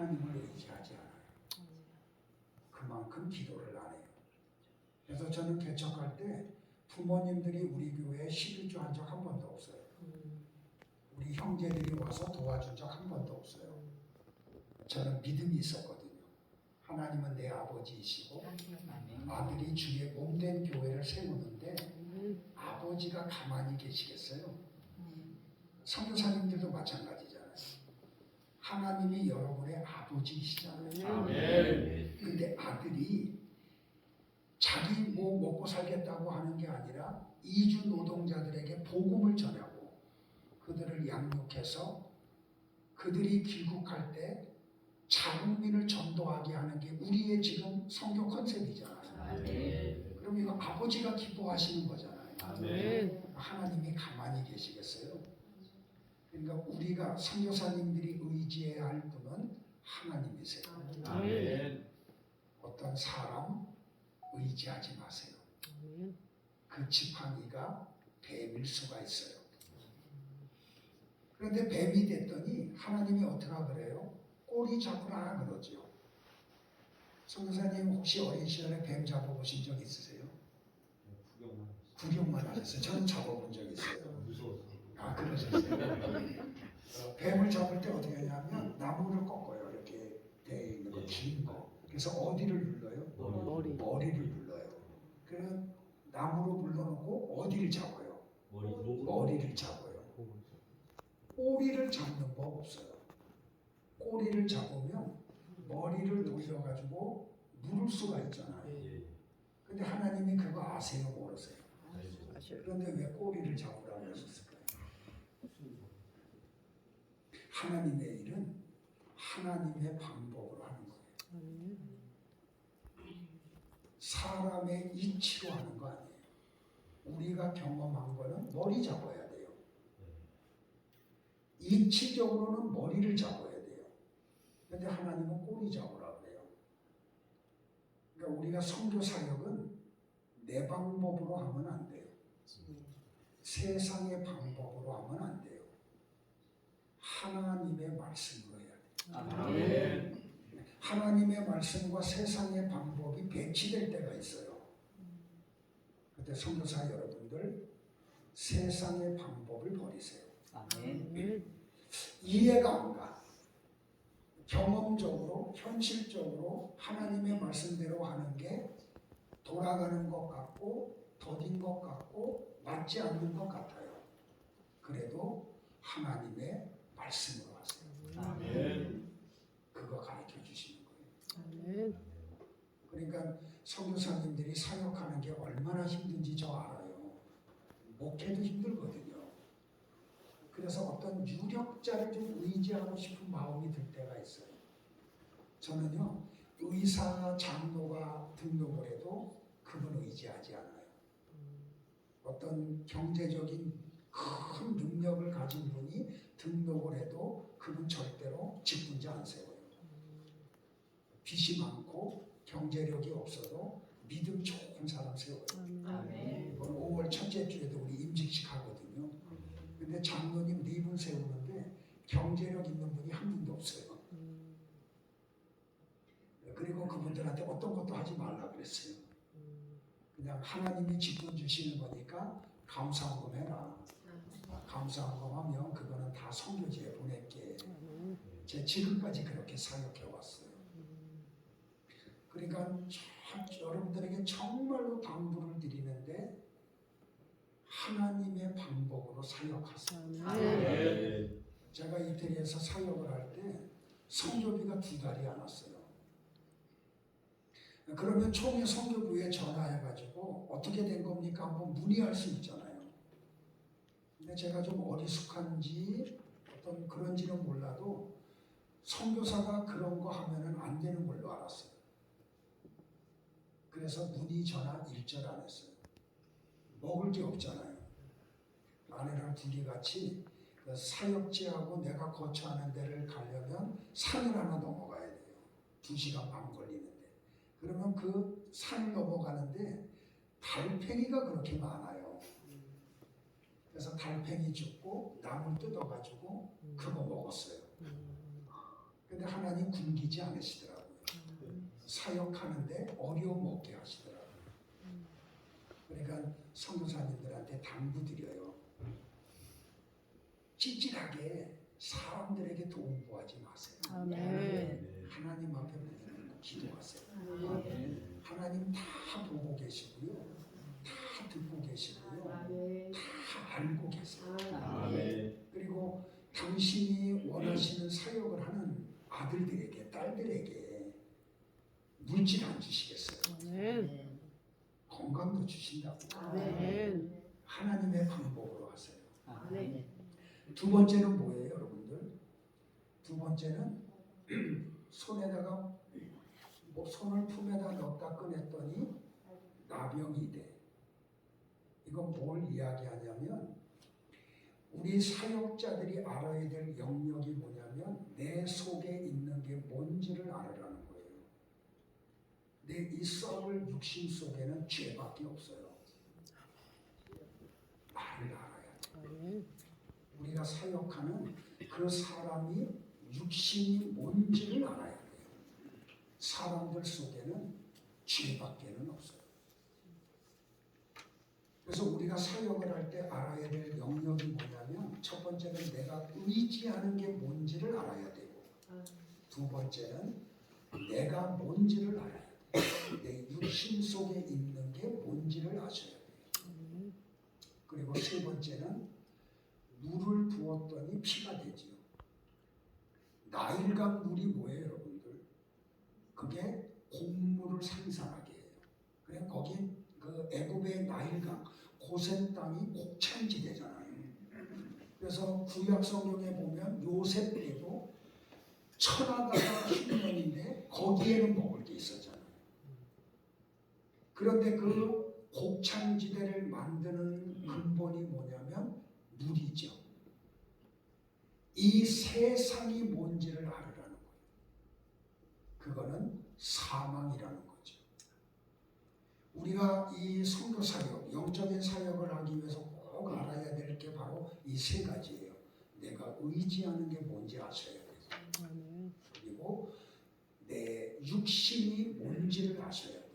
하나님을 의지하지 않아요. 그만큼 기도를 안 해요. 그래서 저는 개척할 때 부모님들이 우리 교회에 11조 한 적 한 번도 없어요. 우리 형제들이 와서 도와준 적 한 번도 없어요. 저는 믿음이 있었거든요. 하나님은 내 아버지이시고 아들이 주의 몸된 교회를 세우는데 아버지가 가만히 계시겠어요? 선교사님들도 마찬가지잖아요. 하나님이 여러분의 아버지이시잖아요. 아멘. 근데 아들이 자기 뭐 먹고 살겠다고 하는 게 아니라 이주 노동자들에게 복음을 전하고 그들을 양육해서 그들이 귀국할 때 자국민을 전도하게 하는 게 우리의 지금 선교 컨셉이잖아요. 아멘. 그럼 이거 아버지가 기뻐하시는 거잖아요. 아멘. 하나님이 가만히 계시겠어요? 그러니까 우리가 선교사님들이 의지해야 할 분은 하나님이세요. 아멘. 어떤 사람 의지하지 마세요. 그 지팡이가 뱀일 수가 있어요. 그런데 뱀이 됐더니 하나님이 어떻게 그래요? 꼬리 잡으라 그러죠. 선교사님 혹시 어린 시절에 뱀 잡아보신 적 있으세요? 구경만 하셨어요. 저는 잡아본 적 있어요. 무서워서. 아, 그러셨어요. 뱀을 잡을 때 어떻게 하냐면 나무를 꺾어요. 이렇게 돼 있는 거, 긴 거. 그래서 어디를 눌러요? 머리를 눌러요. 그래서 나무로 물러놓고 어디를 잡아요? 머리를 잡아요. 꼬리를 잡는 법 없어요. 꼬리를 잡으면 머리를 돌려가지고 누를 수가 있잖아요. 근데 하나님이 그거 아세요? 모르세요? 그런데 왜 꼬리를 잡으라고 하셨을까요? 하나님의 일은 하나님의 방법으로 하는 거예요. 사람의 이치로 하는 거 아니에요. 우리가 경험한 거는 머리 잡아야 돼요. 이치적으로는 머리를 잡아야 돼요. 근데 하나님은 꼬리 잡으라 그래요. 그러니까 우리가 선교 사역은 내 방법으로 하면 안 돼요. 세상의 방법으로 하면 안 돼요. 하나님의 말씀으로 해야 돼요. 아멘. 하나님의 말씀과 세상의 방법이 배치될 때가 있어요. 그때 선교사 여러분들 세상의 방법을 버리세요. 아멘. 이해가 안 가. 경험적으로 현실적으로 하나님의 말씀대로 하는 게 돌아가는 것 같고 더딘 것 같고 맞지 않는 것 같아요. 그래도 하나님의 말씀으로 하세요. 아멘. 그거 가르쳐 주시는 거예요. 아멘. 그러니까 선교사님들이 사역하는 게 얼마나 힘든지 저 알아요. 목회도 힘들거든요. 그래서 어떤 유력자를 좀 의지하고 싶은 마음이 들 때가 있어요. 저는요, 의사 장로가 등록을 해도 그분 의지하지 않아요. 어떤 경제적인 큰 능력을 가진 분이 등록을 해도 그분 절대로 직분자 안 세워요. 빚이 많고 경제력이 없어도 믿음 좋은 사람 세워요. 아멘. 이번 5월 첫째 주에도 우리 임직식 하거든요. 근데 장로님 4분 세우는데 경제력 있는 분이 한 분도 없어요. 그리고 그분들한테 어떤 것도 하지 말라 그랬어요. 그냥 하나님이 직분 주시는 거니까 감사한금 해라. 감사한금 하면 그거는 다 선교지에 보낼게. 제 지금까지 그렇게 사역해 왔어요. 그러니까 여러분들에게 정말로 당부를 드리는데 하나님의 방법으로 사역하세요. 아멘. 제가 이태리에서 사역을 할 때 선교비가 2달이 안 왔어요. 그러면 총회 선교부에 전화해가지고 어떻게 된 겁니까? 한번 문의할 수 있잖아요. 근데 제가 좀 어리숙한지 어떤 그런지는 몰라도 선교사가 그런 거 하면은 안 되는 걸로 알았어요. 그래서 문의 전화 일절 안 했어요. 먹을 게 없잖아요. 아내랑 둘이 같이 그 사역지하고 내가 거처하는 데를 가려면 산을 하나 넘어가야 돼요. 2시간 반 걸리는데. 그러면 그 산을 넘어가는데 달팽이가 그렇게 많아요. 그래서 달팽이 줍고 나물 뜯어가지고 그거 먹었어요. 근데 하나님 굶기지 않으시더라고요. 사역하는데 어려움 없게 하시더라고요. 그러니까 선교사님들한테 당부드려요. 찌질하게 사람들에게 도움 구하지 마세요. 아멘. 하나님 앞에 붙들고 기도하세요. 아멘. 하나님 다 보고 계시고요. 다 듣고 계시고요. 다 알고 계세요. 아멘. 그리고 당신이 원하시는 사역을 하는 아들들에게, 딸들에게 물질 안 주시겠어요? 아멘. 건강도 주신다고. 아멘. 하나님의 방법으로 하세요. 아멘. 두 번째는 뭐예요, 여러분들? 두 번째는 손에다가 손을 품에다 넣었다 꺼냈더니 나병이 돼. 이건 뭘 이야기하냐면 우리 사역자들이 알아야 될 영역이 뭐냐면 내 속에 있는 게 뭔지를 알아라는 거예요. 내 이 썩을 육신 속에는 죄밖에 없어요. 나를 알아야 돼. 아멘. 우리가 사역하는 그 사람이 육신이 뭔지를 알아야 돼요. 사람들 속에는 죄밖에는 없어요. 그래서 우리가 사역을 할 때 알아야 될 영역이 뭐냐면 첫 번째는 내가 의지하는 게 뭔지를 알아야 되고 두 번째는 내가 뭔지를 알아야 돼요. 내 육신 속에 있는 게 뭔지를 아셔야 돼요. 그리고 세 번째는 물을 부었더니 피가 되지요. 나일강 물이 뭐예요, 여러분들? 그게 곡물을 생산하게 해요. 그냥 거기 그 애굽의 나일강 고센 땅이 곡창지대잖아요. 그래서 구약 성경에 보면 요셉 때도 천하다가 흉년인데 거기에는 먹을 게 있었잖아요. 그런데 그 곡창지대를 만드는 근본이 뭐냐면 물이죠. 이 세상이 뭔지를 알으라는 거예요. 그거는 사망이라는 거죠. 우리가 이 선교 사역, 영적인 사역을 하기 위해서 꼭 알아야 될 게 바로 이 세 가지예요. 내가 의지하는 게 뭔지 아셔야 돼요. 아멘. 그리고 내 육신이 뭔지를 아셔야 돼요.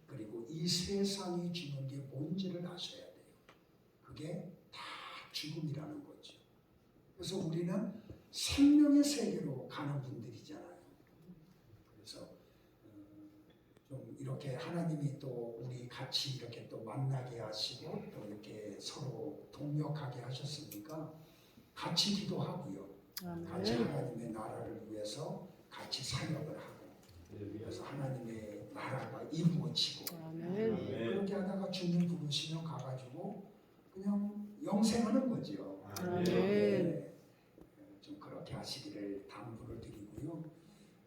그리고 이 세상이 주는 게 뭔지를 아셔야 돼요. 그게 다 죽음이라는 거죠. 그래서 우리는 생명의 세계로 가는 분들이잖아요. 그래서 좀 이렇게 하나님이 또 우리 같이 이렇게 또 만나게 하시고 또 이렇게 서로 동역하게 하셨으니까 같이 기도하고요. 같이 아멘. 하나님의 나라를 위해서 같이 사역을 하고 그래서 하나님의 나라가 이루어지고 아멘. 그렇게 하다가 주님 부르시면 가가지고 그냥 영생하는 거죠. 아멘. 네, 좀 그렇게 하시기를 당부를 드리고요.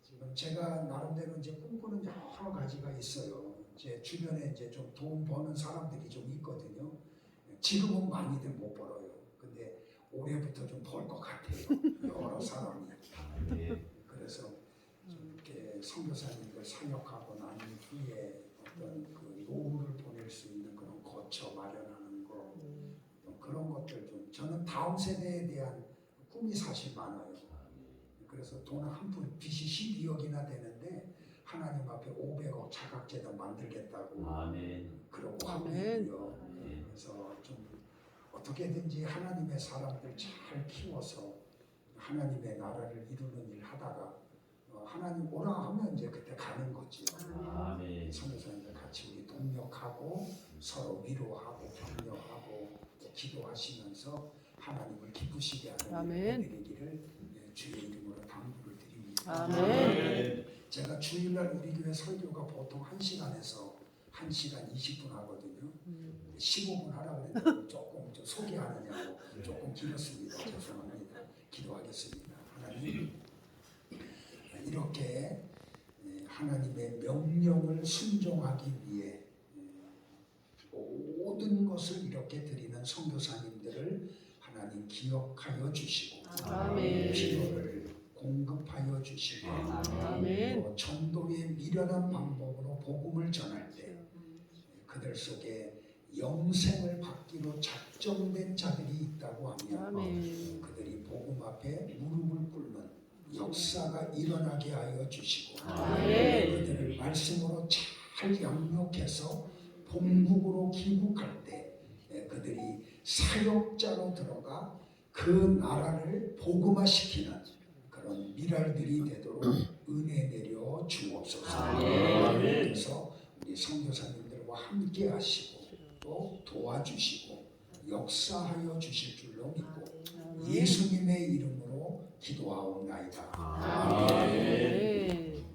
지금 제가 나름대로 이제 꿈꾸는 여러 가지가 있어요. 제 주변에 이제 좀 돈 버는 사람들이 좀 있거든요. 지금은 많이들 못 벌어요. 근데 올해부터 좀 벌 것 같아요. 여러 사람이. 그래서 좀 이렇게 선교사님들 사역하고 난 후에 어떤 그 노후를 보낼 수 있는 그런 거처 마련하는 거 그런 것들 좀 저는 다음 세대에 대한 꿈이 사실 많아요. 그래서 돈 한 푼 빚이 12억이나 되는데 하나님 앞에 500억 자각재단 만들겠다고 그러고 하고 있고요. 그래서 좀 어떻게든지 하나님의 사람들 잘 키워서 하나님의 나라를 이루는 일 하다가 하나님 오라 하면 이제 그때 가는 거지. 선교사님들 같이 우리 동역하고 서로 위로하고 격려하고 기도하시면서 하나님을 기쁘시게 하는 아멘. 일이 되기를 주의 이름으로 당부를 드립니다. 아멘. 제가 주일날 우리 교회 설교가 보통 1시간에서 1시간 20분 하거든요. 15분 하라고 했는데 조금 좀 소개하느냐고 조금 길었습니다. 죄송합니다. 기도하겠습니다. 하나님 이렇게 하나님의 명령을 순종하기 위해 모든 것을 이렇게 드리는 선교사님들을 하나님 기억하여 주시고 아멘. 필요를 공급하여 주시고 아멘. 또 전도의 미련한 방법으로 복음을 전할 때 그들 속에 영생을 받기로 작정된 자들이 있다고 하면 아멘. 그들이 복음 앞에 무릎을 꿇는 역사가 일어나게 하여 주시고 아멘. 그들을 말씀으로 잘 양육해서 본국으로 귀국할 때 그들이 사역자로 들어가 그 나라를 복음화시키는 그런 미랄들이 되도록 은혜 내려 주옵소서. 그래서 우리 선교사님들과 함께 하시고 또 도와주시고 역사하여 주실 줄로 믿고 예수님의 이름으로 기도하옵나이다. 아멘.